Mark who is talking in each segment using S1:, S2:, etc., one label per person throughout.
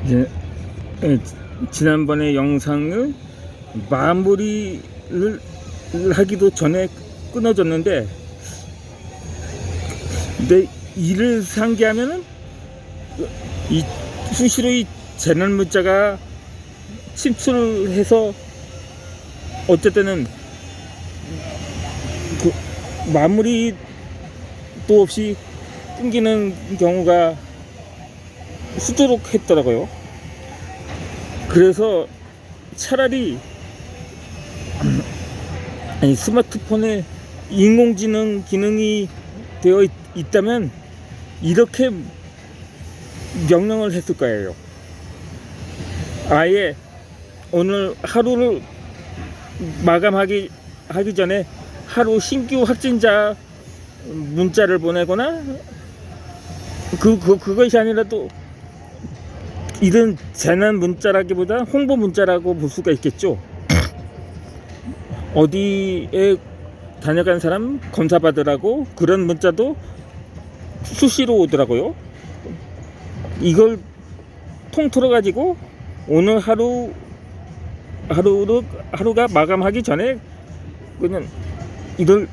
S1: 이제 지난번에 영상을 마무리를 하기도 전에 끊어졌는데, 근데 이를 상기하면은 이 수시로 이 재난 문자가 침출해서 어쨌든 그 마무리도 없이 끊기는 경우가 수두룩했더라고요. 그래서 차라리 스마트폰에 인공지능 기능이 되어 있다면 이렇게 명령을 했을 거예요. 아예 오늘 하루를 마감하기 전에 하루 신규 확진자 문자를 보내거나 그것이 아니라 또 이런 재난 문자라기보다 홍보 문자라고 볼 수가 있겠죠. 어디에 다녀간 사람 검사 받으라고 그런 문자도 수시로 오더라고요. 이걸 통틀어 가지고 오늘 하루가 마감하기 전에 그냥 이걸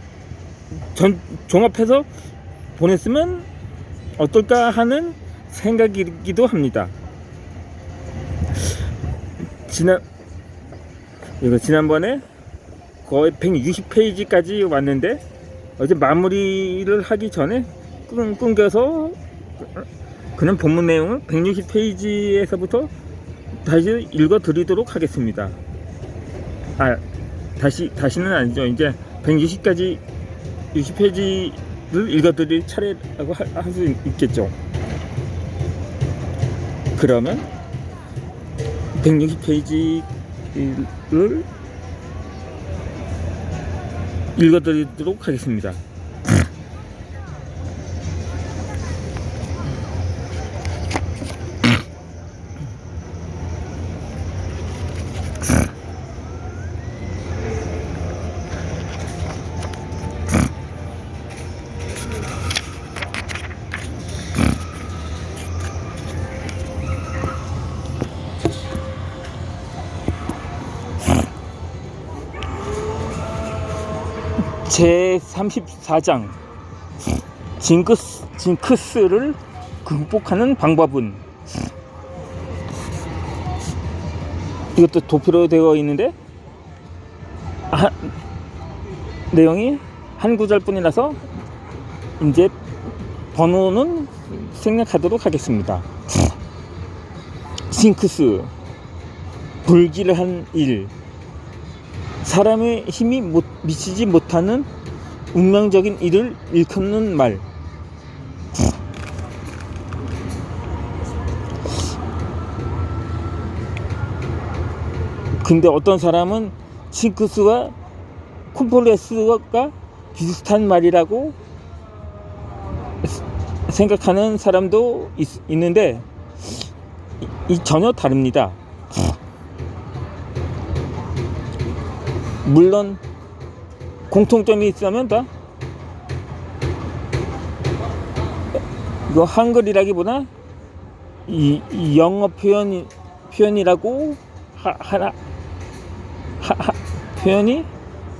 S1: 종합해서 보냈으면 어떨까 하는 생각이기도 합니다. 지난번에 거의 160페이지까지 왔는데 어제 마무리를 하기 전에 끊겨서 그냥 본문 내용을 160페이지에서부터 다시 읽어 드리도록 하겠습니다. 다시는 아니죠. 이제 60페이지를 읽어 드릴 차례라고 할 수 있겠죠. 그러면 160페이지를 읽어 드리도록 하겠습니다. 제34장 징크스를 극복하는 방법은, 이것도 도표로 되어 있는데 내용이 한 구절뿐이라서 이제 번호는 생략하도록 하겠습니다. 징크스, 불길한 일, 사람의 힘이 미치지 못하는 운명적인 일을 일컫는 말. 근데 어떤 사람은 징크스와 콤플렉스가 비슷한 말이라고 생각하는 사람도 있는데 전혀 다릅니다. 물론 공통점이 있으면 다 이거 한글이라기보다 이 영어 표현이라고 표현이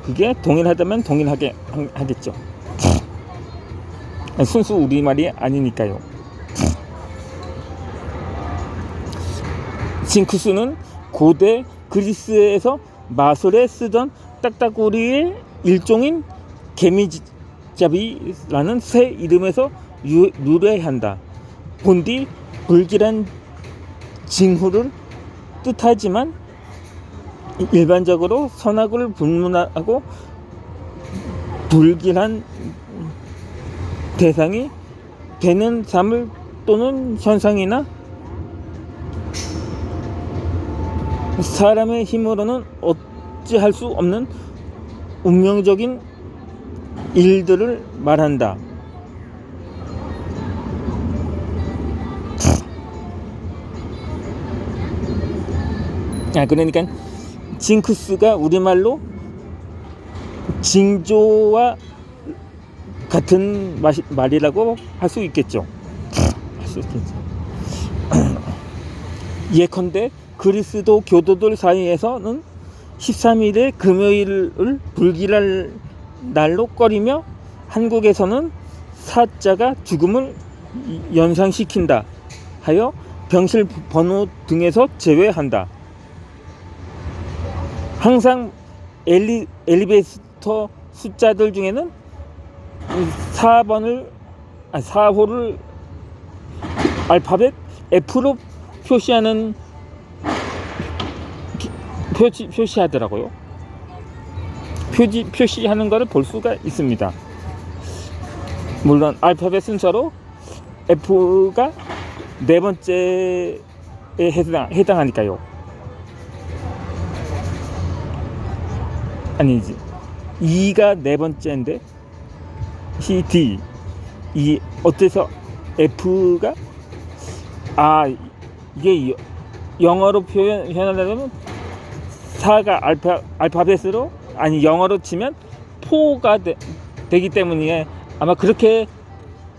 S1: 그게 동일하다면 동일하게 하겠죠. 순수 우리말이 아니니까요. 징크스는 고대 그리스에서 마술에 쓰던 딱따구리의 일종인 개미잡이라는 새 이름에서 유래한다. 본디 불길한 징후를 뜻하지만 일반적으로 선악을 분문하고 불길한 대상이 되는 사물 또는 현상이나 사람의 힘으로는 어찌할 수 없는 운명적인 일들을 말한다. 그러니까 징크스가 우리말로 징조와 같은 말이라고 할 수 있겠죠. 예컨대 그리스도 교도들 사이에서는 13일의 금요일을 불길할 날로 꺼리며 한국에서는 사자가 죽음을 연상시킨다 하여 병실 번호 등에서 제외한다. 항상 엘리베이터 숫자들 중에는 4호를 알파벳 F로 표시하더라고요. 표시하는 것을 볼 수가 있습니다. 물론 알파벳 순서로 F가 네 번째에 해당하니까요. 아니지, 2가 네 번째인데 D, 이 어때서 F가 이게 영어로 표현하려면 4가 알파벳으로 영어로 치면 4가 되기 때문에 아마 그렇게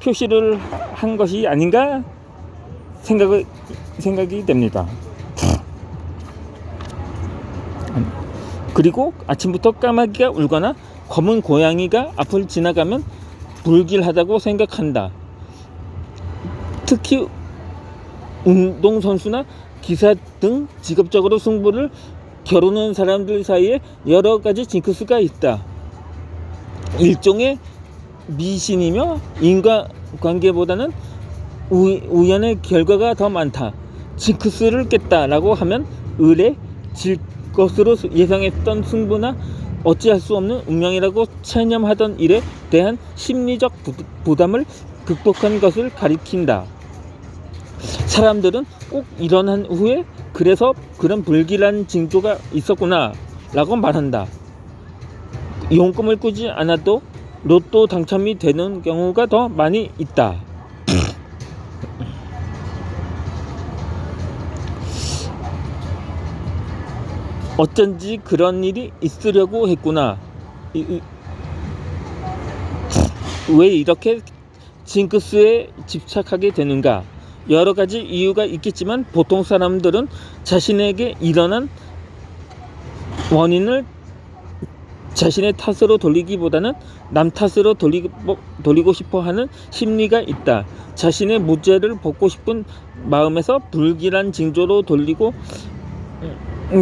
S1: 표시를 한 것이 아닌가 생각이 됩니다. 그리고 아침부터 까마귀가 울거나 검은 고양이가 앞을 지나가면 불길하다고 생각한다. 특히 운동선수나 기사 등 직업적으로 승부를 겨루는 사람들 사이에 여러 가지 징크스가 있다. 일종의 미신이며 인과관계보다는 우연의 결과가 더 많다. 징크스를 깼다라고 하면 을에 질 것으로 예상했던 승부나 어찌할 수 없는 운명이라고 체념하던 일에 대한 심리적 부담을 극복한 것을 가리킨다. 사람들은 꼭 일어난 후에 그래서 그런 불길한 징조가 있었구나 라고 말한다. 용꿈을 꾸지 않아도 로또 당첨이 되는 경우가 더 많이 있다. 어쩐지 그런 일이 있으려고 했구나. 왜 이렇게 징크스에 집착하게 되는가? 여러 가지 이유가 있겠지만 보통 사람들은 자신에게 일어난 원인을 자신의 탓으로 돌리기보다는 남 탓으로 돌리고 싶어 하는 심리가 있다. 자신의 무죄를 벗고 싶은 마음에서 불길한 징조로 돌리고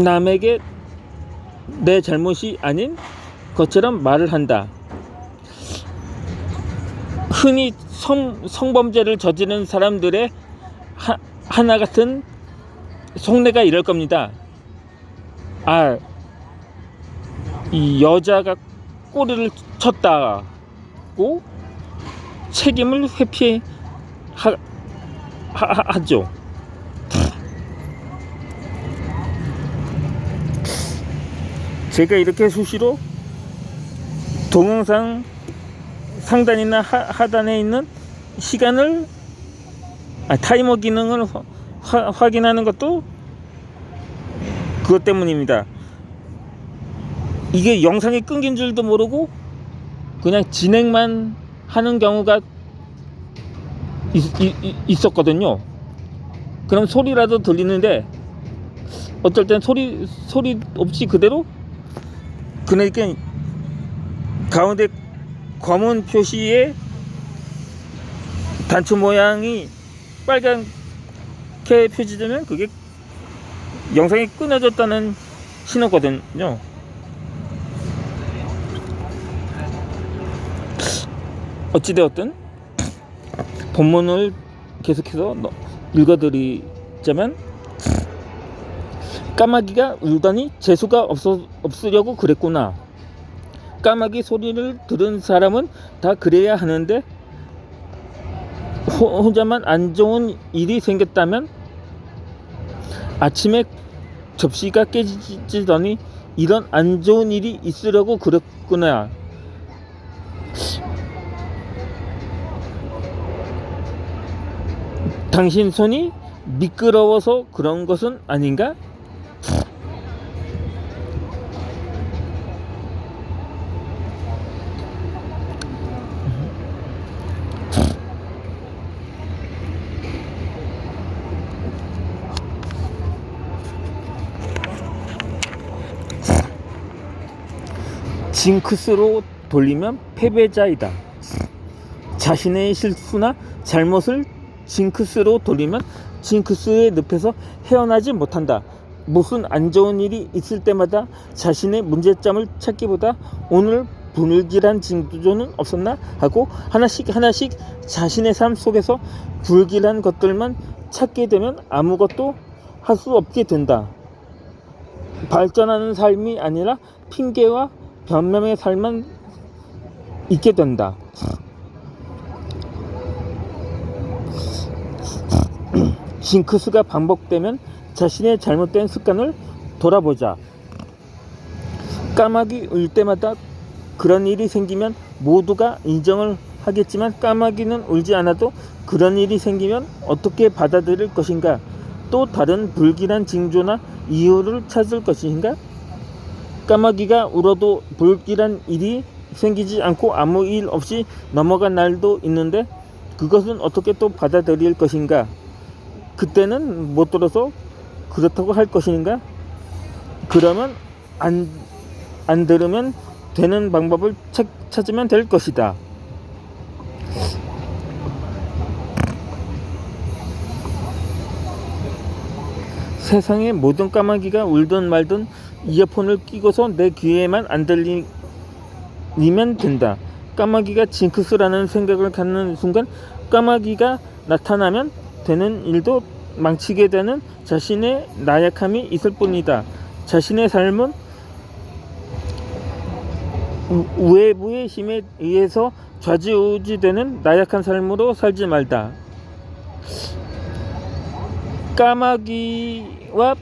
S1: 남에게 내 잘못이 아닌 것처럼 말을 한다. 흔히 성범죄를 저지른 사람들의 하나 같은 속내가 이럴 겁니다. 이 여자가 꼬리를 쳤다고 책임을 회피하죠. 제가 이렇게 수시로 동영상 상단이나 하단에 있는 시간을 타이머 기능을 확인하는 것도 그것 때문입니다. 이게 영상이 끊긴 줄도 모르고 그냥 진행만 하는 경우가 있었거든요. 그럼 소리라도 들리는데 어떨 땐 소리 없이 그대로, 그러니까 가운데 검은 표시에 단추 모양이 빨갛게 표시되면 그게 영상이 끊어졌다는 신호거든요. 어찌되었든 본문을 계속해서 읽어드리자면, 까마귀가 울더니 재수가 없으려고 그랬구나. 까마귀 소리를 들은 사람은 다 그래야 하는데 혼자만 안 좋은 일이 생겼다면, 아침에 접시가 깨지더니 이런 안 좋은 일이 있으려고 그랬구나. 당신 손이 미끄러워서 그런 것은 아닌가? 징크스로 돌리면 패배자이다. 자신의 실수나 잘못을 징크스로 돌리면 징크스의 늪에서 헤어나지 못한다. 무슨 안 좋은 일이 있을 때마다 자신의 문제점을 찾기보다 오늘 불길한 징조는 없었나 하고 하나씩 자신의 삶 속에서 불길한 것들만 찾게 되면 아무것도 할 수 없게 된다. 발전하는 삶이 아니라 핑계와 변명의 삶만 있게 된다. 징크스가 반복되면 자신의 잘못된 습관을 돌아보자. 까마귀 울 때마다 그런 일이 생기면 모두가 인정을 하겠지만 까마귀는 울지 않아도 그런 일이 생기면 어떻게 받아들일 것인가? 또 다른 불길한 징조나 이유를 찾을 것인가? 까마귀가 울어도 불길한 일이 생기지 않고 아무 일 없이 넘어간 날도 있는데 그것은 어떻게 또 받아들일 것인가? 그때는 못 들어서 그렇다고 할 것인가? 그러면 안 들으면 되는 방법을 찾으면 될 것이다. 세상의 모든 까마귀가 울든 말든 이어폰을 끼고서 내 귀에만 안 들리면 된다. 까마귀가 징크스라는 생각을 갖는 순간 까마귀가 나타나면 되는 일도 망치게 되는 자신의 나약함이 있을 뿐이다. 자신의 삶은 외부의 힘에 의해서 좌지우지되는 나약한 삶으로 살지 말다. 까마귀와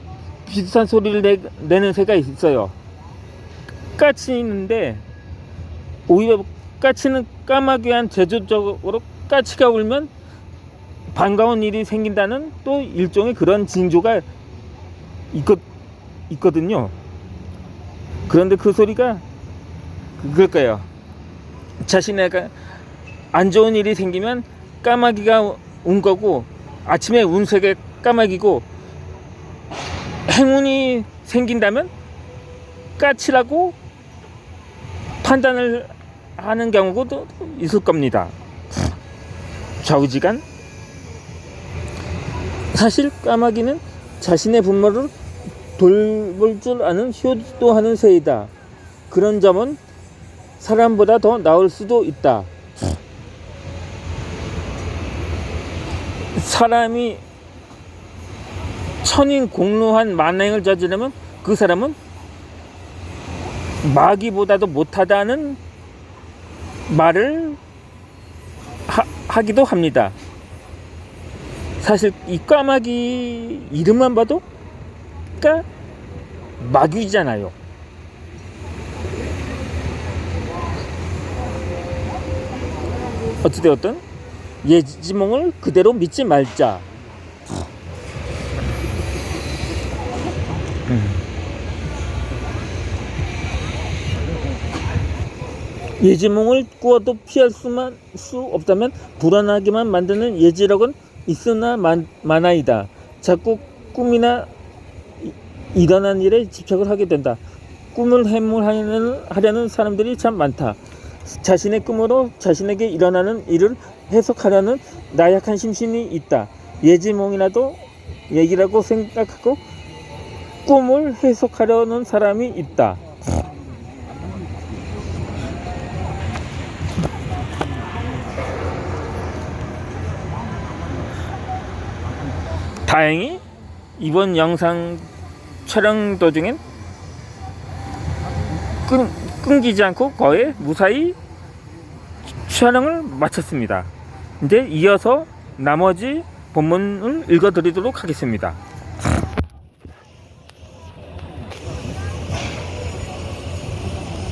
S1: 비슷한 소리를 내는 새가 있어요. 까치인데 오히려 까치는 까마귀한 제조적으로 까치가 울면 반가운 일이 생긴다는 또 일종의 그런 징조가 있거든요. 그런데 그 소리가 그럴까요? 자신에게 안 좋은 일이 생기면 까마귀가 운 거고 아침에 운 새가 까마귀고 행운이 생긴다면 까치라고 판단을 하는 경우도 있을 겁니다. 좌우지간. 사실 까마귀는 자신의 부모를 돌볼 줄 아는 효도하는 새이다. 그런 점은 사람보다 더 나을 수도 있다. 사람이 천인공노한 만행을 저지르면 그 사람은 마귀보다도 못하다는 말을 하기도 합니다. 사실 이 까마귀 이름만 봐도 마귀잖아요. 어찌되었든 예지몽을 그대로 믿지 말자. 예지몽을 꾸어도 피할 수 없다면 불안하게만 만드는 예지력은 있으나 마나이다. 자꾸 꿈이나 일어난 일에 집착을 하게 된다. 꿈을 해물하려는 사람들이 참 많다. 자신의 꿈으로 자신에게 일어나는 일을 해석하려는 나약한 심신이 있다. 예지몽이라도 얘기라고 생각하고 꿈을 해석하려는 사람이 있다. 다행히 이번 영상 촬영 도중엔 끊기지 않고 거의 무사히 촬영을 마쳤습니다. 이제 이어서 나머지 본문을 읽어드리도록 하겠습니다.